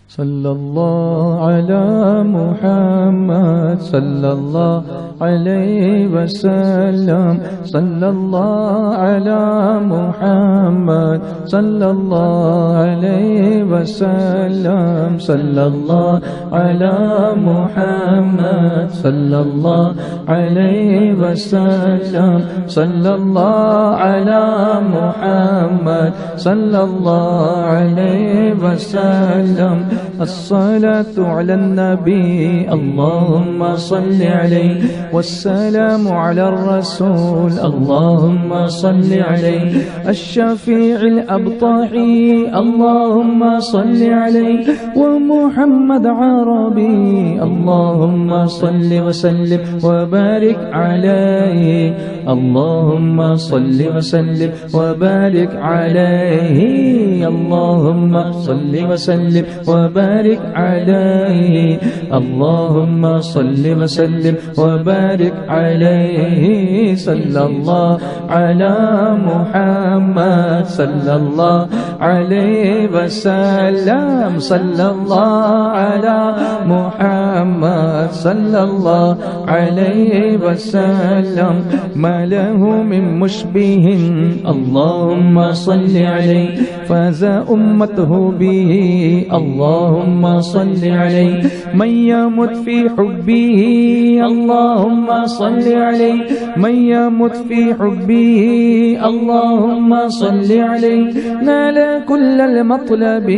صلى الله على محمد صلى الله عليه وسلم صلى الله على محمد صلى الله عليه وسلم صلى الله على محمد صلى الله عليه وسلم صلى الله على محمد صلى الله عليه وسلم الصلاة على النبي اللهم صل عليه والسلام على الرسول اللهم صل عليه الشفيع الأبطحي اللهم صل عليه ومحمد عربي اللهم صل وسلم وبارك عليه اللهم صل وسلم وبارك عليه اللهم صل وسلم وبارك عليه اللهم صل وسلم وبارك عليه صلى الله على محمد صلى الله عليه وسلم صلى الله على محمد صلى الله عليه وسلم ما له من مشبه اللهم صل عليه فاز أمته به اللهم صل عليه من يمت في حبه اللهم صل عليه من يمت في حبه اللهم صل عليه نال كل المطلب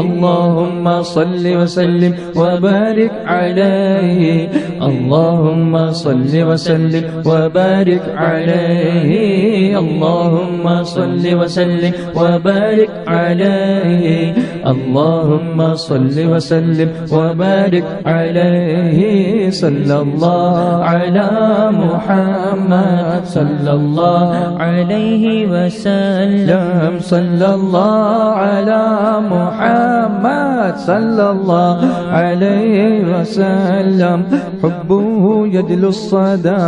اللهم صل وسلم وبارك عليه اللهم صل وسلم وبارك عليه اللهم صل وسلم وبارك عليه اللهم صل وسلم وبارك عليه صلى الله على محمد صلى الله عليه وسلم صلى الله على محمد صلى الله عليه وسلم حبه يدل الصدى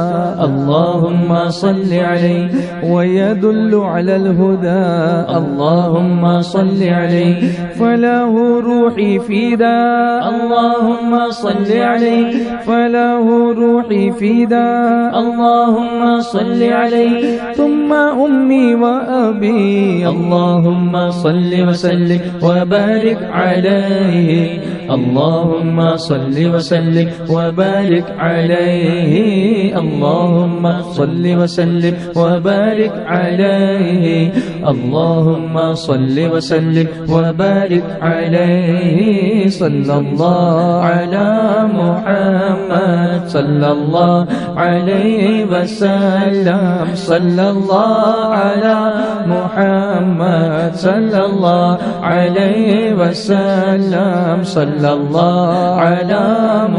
اللهم صل عليه ويدل على الهدى اللهم صل عليه فله روحي فدا اللهم صل عليه فله روحي فدا اللهم صل عليه ثم أمي وأبي اللهم صل وسلم وبارك عليه اللهم صل وسلم وبارك عليه اللهم صل وسلم وبارك عليه اللهم صل وسلم وبارك عليه صلى الله على محمد صلى الله عليه وسلم صلى الله على محمد صلى الله عليه وسلم صلى الله على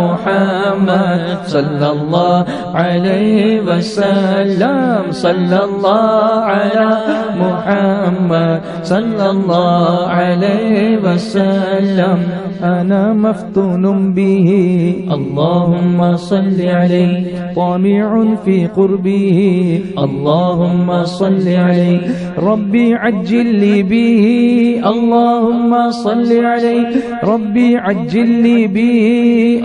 محمد صلى الله عليه وسلم صلى الله على محمد صلى الله عليه وسلم أنا مفتون به اللهم صل عليه طامع في قربه اللهم صل عليه ربي عجل لي به اللهم صل عليه ربي عجل لي به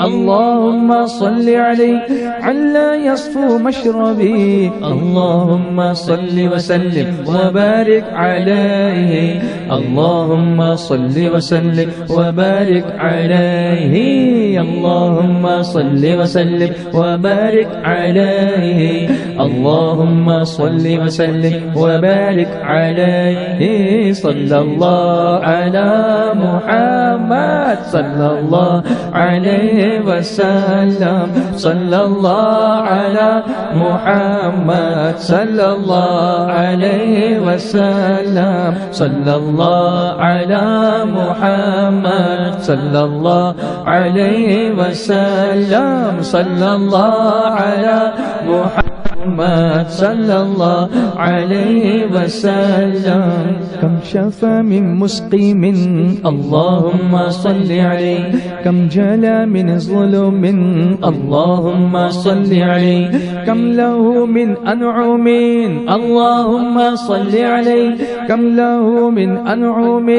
اللهم صل عليه علا يصفو مشربي اللهم صل وسلم وبارك عليه اللهم صل وسلم وبارك عليه اللهم صل وسلم وبارك عليه اللهم صل وسلم وبارك عليه صلى الله على محمد صلى الله عليه وسلم صلى الله على محمد صلى الله عليه وسلم صلى الله على محمد صلى الله عليه وسلم صلى الله على محمد محمد صلى الله عليه وسلم كم شفى من مسقيم اللهم صل عليه كم جلى من ظلم اللهم صل عليه كم له من أنعم اللهم صل عليه كم له من أنعم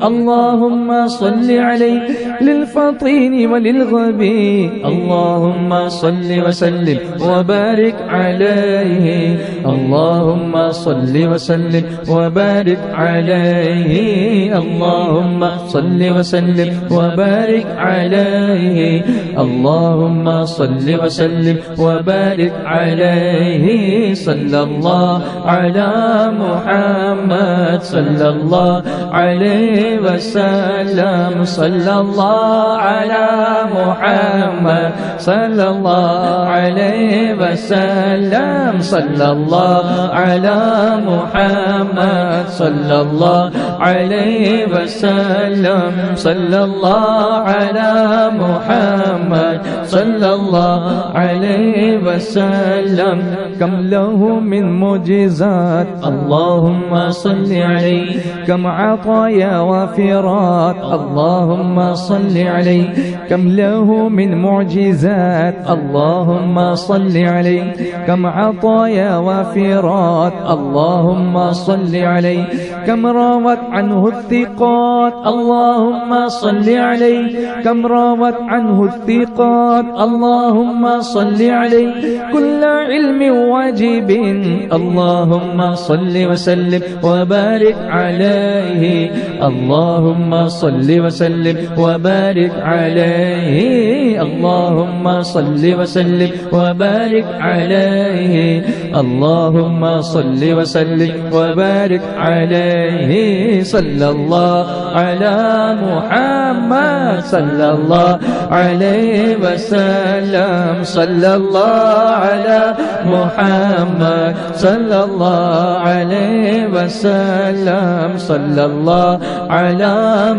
اللهم صل عليه للفطين وللغبي اللهم صل وسلم وبارك عليه اللهم صل وسلم وبارك عليه اللهم صل وسلم وبارك عليه اللهم صل وسلم وبارك عليه صلى الله على محمد صلى الله عليه وسلم صلى الله على محمد صلى الله عليه وسلم صلى الله على محمد صلى الله عليه وسلم صلى الله على محمد صلى الله عليه وسلم كم له من معجزات اللهم صل عليه كم عطايا وافرات اللهم صل عليه كم له من معجزات اللهم صل عليه كم عطايا وافرات اللهم صل عليه كم راوت عنه الثقات اللهم صل عليه كم راوت عنه الثقات اللهم صل عليه كل علم واجب اللهم صل وسلم وبارك عليه اللهم صل وسلم وبارك عليه اللهم صل وسلم وبارك عليه اللهم صل وسلم وبارك عليه صلى الله على محمد صلى الله عليه وسلم صلى الله على محمد صلى الله عليه وسلم صلى الله على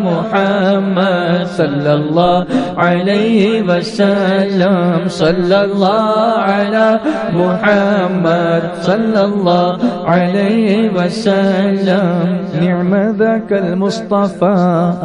محمد صلى الله عليه وسلم صلى الله على محمد صلى الله عليه وسلم نعم ذاك المصطفى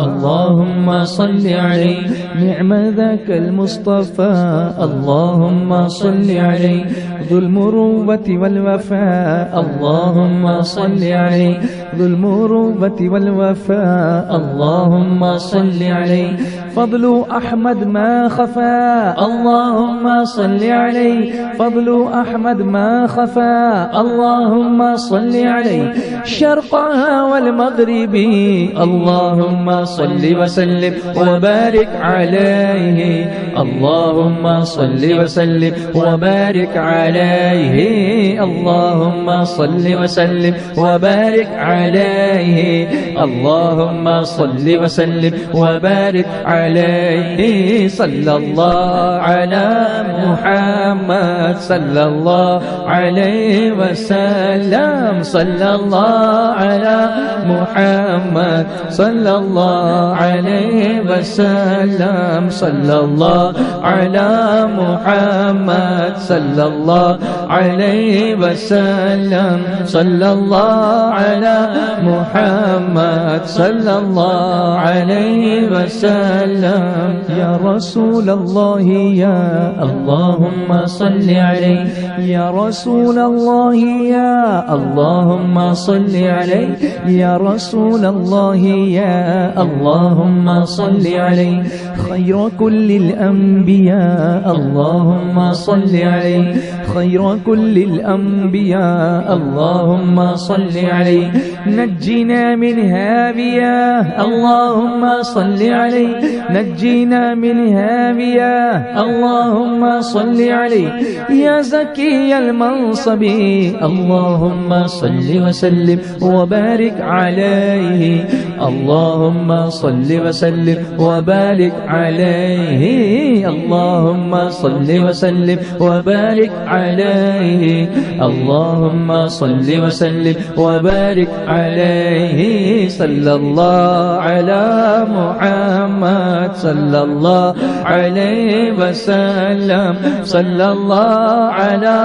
اللهم صل عليه نعم ذاك المصطفى اللهم صل عليه ذو المروة والوفاء اللهم صل عليه ذو المروة والوفاء اللهم صل عليه فضل أحمد ما خفى اللهم صل عليه فضل أحمد ما خفى اللهم صل عليه شرقها والمغرب اللهم صل وسلم وبارك عليه اللهم صل وسلم وبارك عليه اللهم صل وسلم وبارك عليه اللهم صل وسلم وبارك عليه صلى الله على محمد صلى الله عليه وسلم صلى الله على محمد صلى الله عليه وسلم صلى الله على محمد صلى الله عليه وسلم صلى الله على محمد صلى الله عليه وسلم يا رسول الله يا اللهم صل عليه يا رسول الله يا اللهم صل عليه يا رسول الله يا اللهم صل عليه خير كل الأنبياء اللهم صل عليه خير كل الأنبياء اللهم صل عليه نجنا من هاوية اللهم صل عليه نجنا من هاوية اللهم صل عليه يا زكي المنصب اللهم صل وسلم وبارك عليه اللهم صل وسلم وبارك عليه اللهم صل وسلم وبارك عليه اللهم صل وسلم وبارك عليه صلى الله على محمد صلى الله عليه وسلم صلى الله على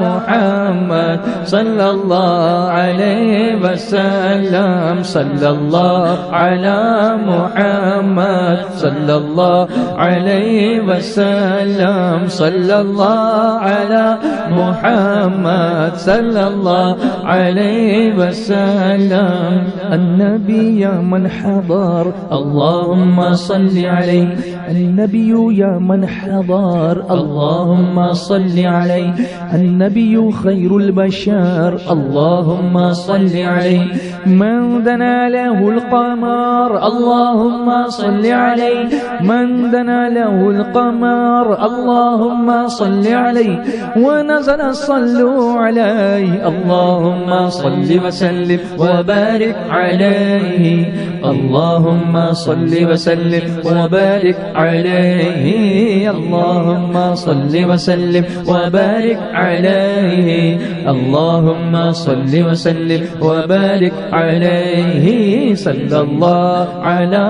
محمد صلى الله عليه وسلم صلى الله على محمد صلى الله عليه وسلم صلى الله على محمد صلى الله عليه وسلم النبي يا من حضر اللهم صل عليه النبي يا من حضر اللهم صل عليه النبي خير البشر اللهم صل عليه من دنا له القمر اللهم صل عليه من دنا له القمر اللهم صل عليه ونزل صلوا عليه اللهم صل وسلم وبارك عليه اللهم صل وسلم وبارك عليه اللهم صل وسلم وبارك عليه اللهم صل وسلم وبارك عليه صلى الله على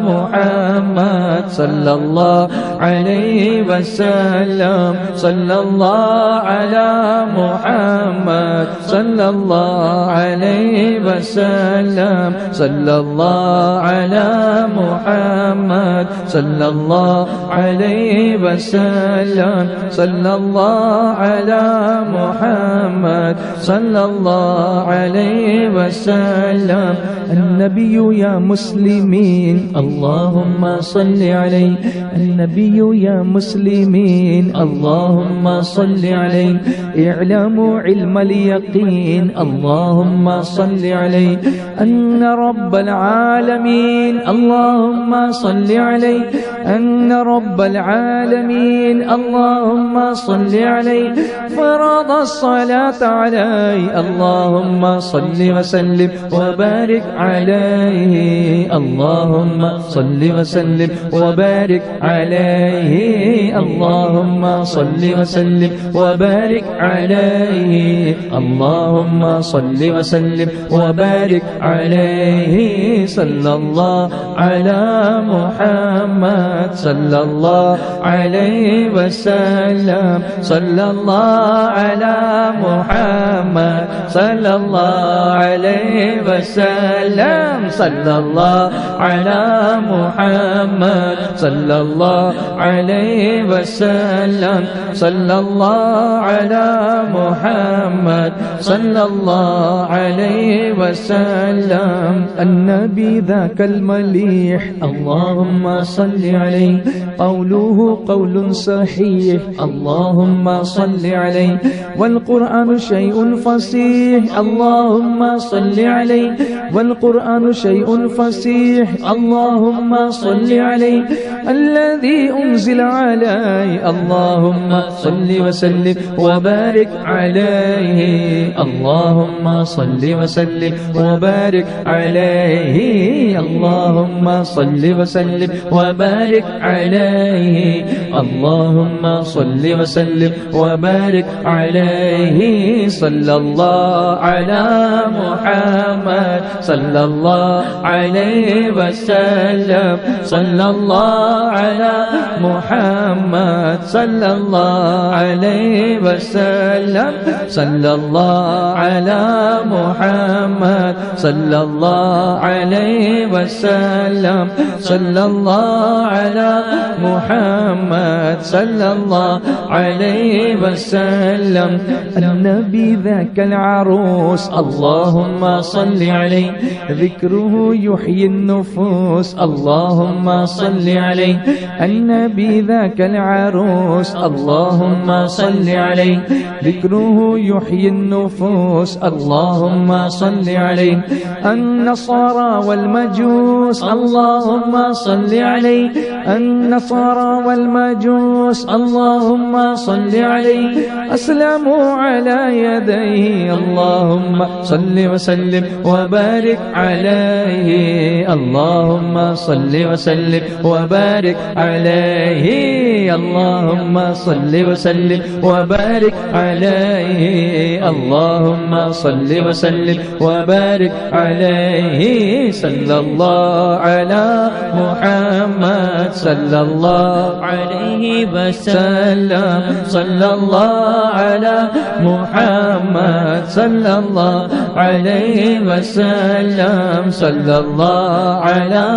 محمد صلى الله عليه وسلم صلى الله على محمد صلى الله عليه وسلم صلى الله على محمد صلى الله عليه وسلم صلى الله على محمد صلى الله عليه وسلم النبي يا مسلمين اللهم صل عليه النبي يا مسلمين اللهم صل عليه اعلموا علم اليقين اللهم صل عليه أن رب العالمين اللهم صل عليه أن رب العالمين اللهم صل عليه فرض الصلاة عليه اللهم صل وسلم وبارك عليه اللهم صل وسلم وبارك عليه اللهم صل وسلم وبارك عليه اللهم صل وسلم وبارك عليه صلى الله على محمد صلى الله عليه وسلم صلى الله على محمد صلى الله عليه وسلم صلى الله على محمد صلى الله عليه وسلم صلى الله على محمد صلى الله عليه وسلم النبي ذاك المليح اللهم صل عليه قوله قول صحيح اللهم صل عليه والقرآن شيء فصيح اللهم صل عليه والقرآن شيء فصيح اللهم صل عليه الذي أنزل عليه اللهم صل وسلم وبارك عليه اللهم صل وسلم وبارك عليه اللهم صل وسلم وبارك عليه اللهم صل وسلم وبارك عليه صلى الله على محمد صلى الله عليه وسلم صلى الله على محمد صلى الله عليه وسلم صلى الله على محمد صلى الله عليه وسلم صلى الله على محمد صلى الله عليه وسلم النبي ذاك العروس اللهم صل عليه ذكره يحيي النفوس اللهم صل عليه النبي ذاك العروس اللهم صل عليه ذكره يحيي النفوس اللهم صل عليه النصارى والمجوس اللهم صل عليه النصارى والمجوس اللهم صل عليه أسلموا على يديه اللهم صل وسلم وبارك عليه اللهم صل وسلم وبارك عليه اللهم صل وسلم وبارك عليه اللهم صل وسلم وبارك عليه صلى الله على محمد صلى الله عليه وسلم صلى الله على محمد صلى الله عليه وسلم صلى الله على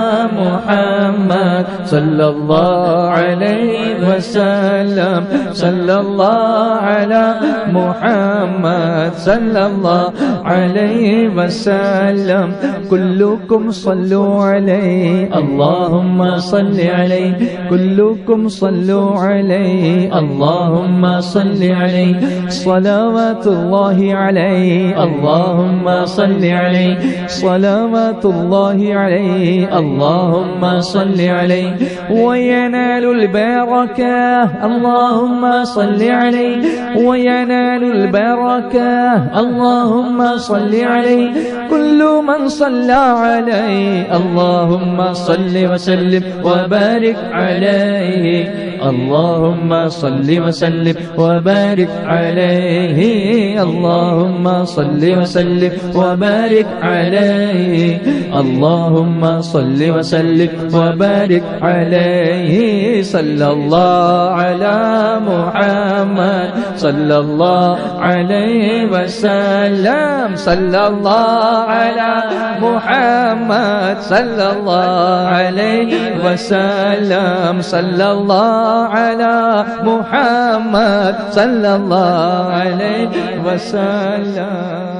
محمد صلى الله عليه وسلم صلى الله على محمد صلى الله عليه وسلم كلكم صلوا عليه اللهم صل عليه كلكم صلوا عليه اللهم صل عليه صلوات الله عليه اللهم صل عليه صلوات الله عليه اللهم صل عليه وينال البركة اللهم صل عليه وينال البركة اللهم صل عليه كل من صلى عليه اللهم صل وسلم وبارك عليه اللهم صل وسلم وبارك عليه اللهم صل وسلم وبارك عليه اللهم صل وسلم وبارك عليه صلى الله على محمد صلى الله عليه وسلم صلى الله على محمد صلى الله عليه وسلم صلى الله على محمد صلى الله عليه وسلم